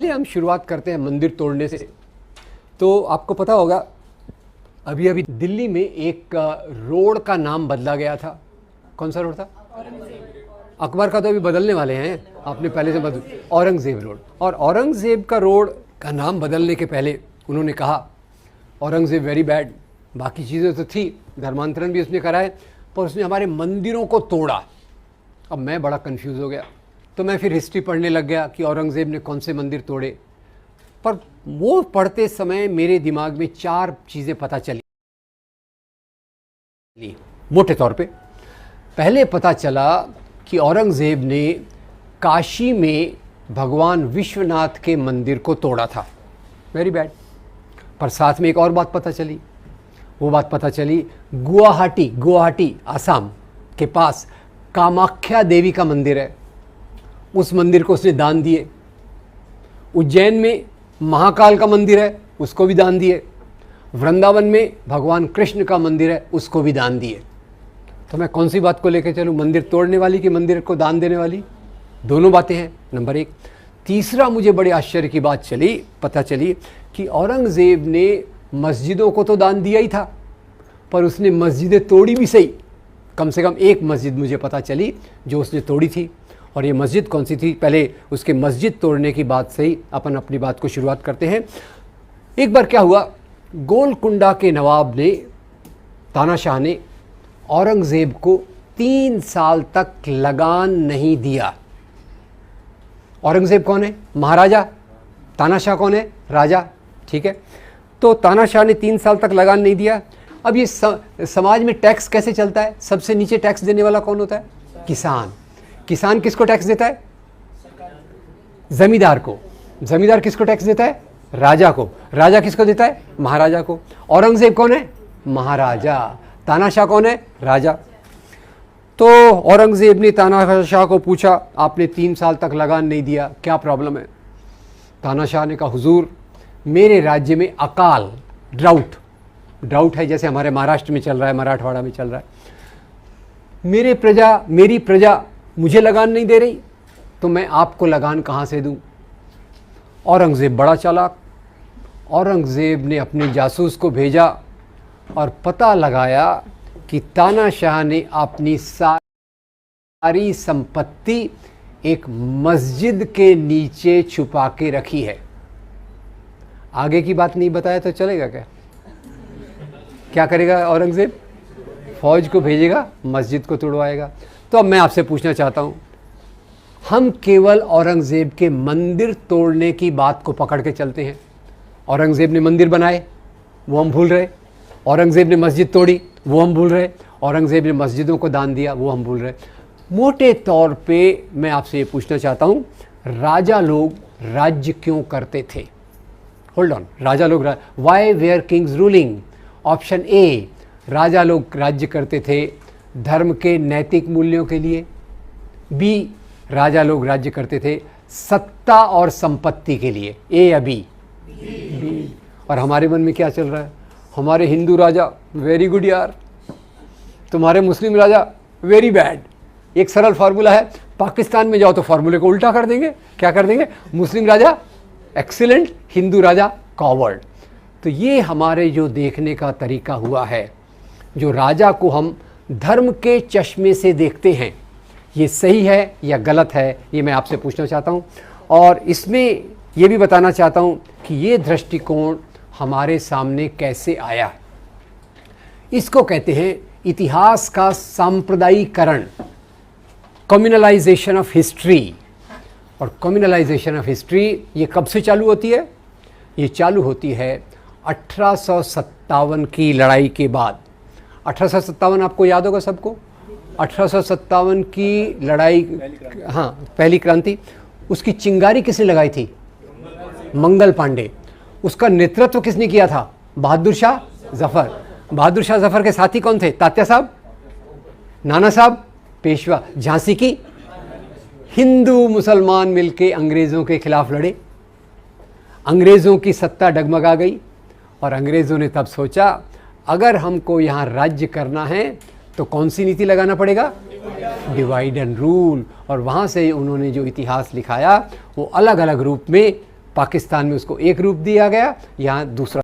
चलिए हम शुरुआत करते हैं मंदिर तोड़ने से। तो आपको पता होगा अभी अभी दिल्ली में एक रोड का नाम बदला गया था। कौन सा रोड था? अकबर का तो अभी बदलने वाले हैं, आपने पहले से बदल औरंगज़ेब रोड। और औरंगज़ेब का रोड का नाम बदलने के पहले उन्होंने कहा औरंगज़ेब वेरी बैड। बाकी चीज़ें तो थी, धर्मांतरण भी उसने कराए, पर उसने हमारे मंदिरों को तोड़ा। अब मैं बड़ा कंफ्यूज हो गया, तो मैं फिर हिस्ट्री पढ़ने लग गया कि औरंगज़ेब ने कौन से मंदिर तोड़े। पर वो पढ़ते समय मेरे दिमाग में 4 चीज़ें पता चली मोटे तौर पे। पहले पता चला कि औरंगज़ेब ने काशी में भगवान विश्वनाथ के मंदिर को तोड़ा था, वेरी बैड। पर साथ में एक और बात पता चली, वो बात पता चली गुवाहाटी आसाम के पास कामाख्या देवी का मंदिर है, उस मंदिर को उसने दान दिए। उज्जैन में महाकाल का मंदिर है, उसको भी दान दिए। वृंदावन में भगवान कृष्ण का मंदिर है, उसको भी दान दिए। तो मैं कौन सी बात को लेकर चलूँ, मंदिर तोड़ने वाली कि मंदिर को दान देने वाली? दोनों बातें हैं, नंबर 1। तीसरा मुझे बड़े आश्चर्य की बात पता चली कि औरंगज़ेब ने मस्जिदों को तो दान दिया ही था, पर उसने मस्जिदें तोड़ी भी सही। कम से कम एक मस्जिद मुझे पता चली जो उसने तोड़ी थी, और ये मस्जिद कौन सी थी? पहले उसके मस्जिद तोड़ने की बात से ही अपन अपनी बात को शुरुआत करते हैं। एक बार क्या हुआ, गोलकुंडा के नवाब ने, तानाशाह ने औरंगज़ेब को 3 साल तक लगान नहीं दिया। औरंगज़ेब कौन है? महाराजा। तानाशाह कौन है? राजा। ठीक है, तो तानाशाह ने 3 साल तक लगान नहीं दिया। अब ये समाज में टैक्स कैसे चलता है? सबसे नीचे टैक्स देने वाला कौन होता है? किसान। किसान किसको टैक्स देता है? जमींदार को। जमींदार किसको टैक्स देता है? राजा को। राजा किसको देता है? महाराजा को। औरंगज़ेब कौन है? महाराजा। तानाशाह कौन है? राजा। तो औरंगज़ेब ने तानाशाह को पूछा, आपने 3 साल तक लगान नहीं दिया, क्या प्रॉब्लम है? तानाशाह ने कहा, हुजूर मेरे राज्य में अकाल, ड्राउट है, जैसे हमारे महाराष्ट्र में चल रहा है, मराठवाड़ा में चल रहा है। मेरी प्रजा मुझे लगान नहीं दे रही, तो मैं आपको लगान कहाँ से दूं? औरंगज़ेब बड़ा चालाक। औरंगज़ेब ने अपने जासूस को भेजा और पता लगाया कि तानाशाह ने अपनी सारी संपत्ति एक मस्जिद के नीचे छुपा के रखी है। आगे की बात नहीं बताया तो चलेगा क्या? क्या करेगा औरंगज़ेब? फौज को भेजेगा, मस्जिद को तुड़वाएगा। तो अब मैं आपसे पूछना चाहता हूँ, हम केवल औरंगज़ेब के मंदिर तोड़ने की बात को पकड़ के चलते हैं। औरंगज़ेब ने मंदिर बनाए, वो हम भूल रहे। औरंगज़ेब ने मस्जिद तोड़ी, वो हम भूल रहे। औरंगज़ेब ने मस्जिदों को दान दिया, वो हम भूल रहे। मोटे तौर पे मैं आपसे ये पूछना चाहता हूँ, राजा लोग राज्य क्यों करते थे? होल्ड ऑन, राजा लोग why were kings ruling? Option A, राजा लोग राज्य करते थे धर्म के नैतिक मूल्यों के लिए। बी, राजा लोग राज्य करते थे सत्ता और संपत्ति के लिए। ए या बी? बी। और हमारे मन में क्या चल रहा है? हमारे हिंदू राजा वेरी गुड यार, तुम्हारे मुस्लिम राजा वेरी बैड। एक सरल फार्मूला है, पाकिस्तान में जाओ तो फार्मूले को उल्टा कर देंगे। क्या कर देंगे? मुस्लिम राजा एक्सीलेंट, हिंदू राजा कॉवर्ड। तो ये हमारे जो देखने का तरीका हुआ है, जो राजा को हम धर्म के चश्मे से देखते हैं, ये सही है या गलत है, ये मैं आपसे पूछना चाहता हूँ। और इसमें ये भी बताना चाहता हूँ कि ये दृष्टिकोण हमारे सामने कैसे आया। इसको कहते हैं इतिहास का सांप्रदायिकरण, कम्युनलाइजेशन ऑफ हिस्ट्री। और कम्युनलाइजेशन ऑफ हिस्ट्री ये कब से चालू होती है? ये चालू होती है 1857 की लड़ाई के बाद। 1857 आपको याद होगा सबको? 1857 की लड़ाई, हाँ, पहली क्रांति। उसकी चिंगारी किसने लगाई थी? मंगल पांडे। उसका नेतृत्व किसने किया था? बहादुर शाह जफर। बहादुर शाह जफर के साथी कौन थे? तात्या साहब, नाना साहब, पेशवा। झांसी की हिंदू मुसलमान मिलके अंग्रेज़ों के खिलाफ लड़े। अंग्रेज़ों की सत्ता डगमगा गई और अंग्रेज़ों ने तब सोचा अगर हमको यहाँ राज्य करना है तो कौन सी नीति लगाना पड़ेगा? Divide and rule. और वहाँ से उन्होंने जो इतिहास लिखाया वो अलग अलग रूप में पाकिस्तान में उसको एक रूप दिया गया, यहाँ दूसरा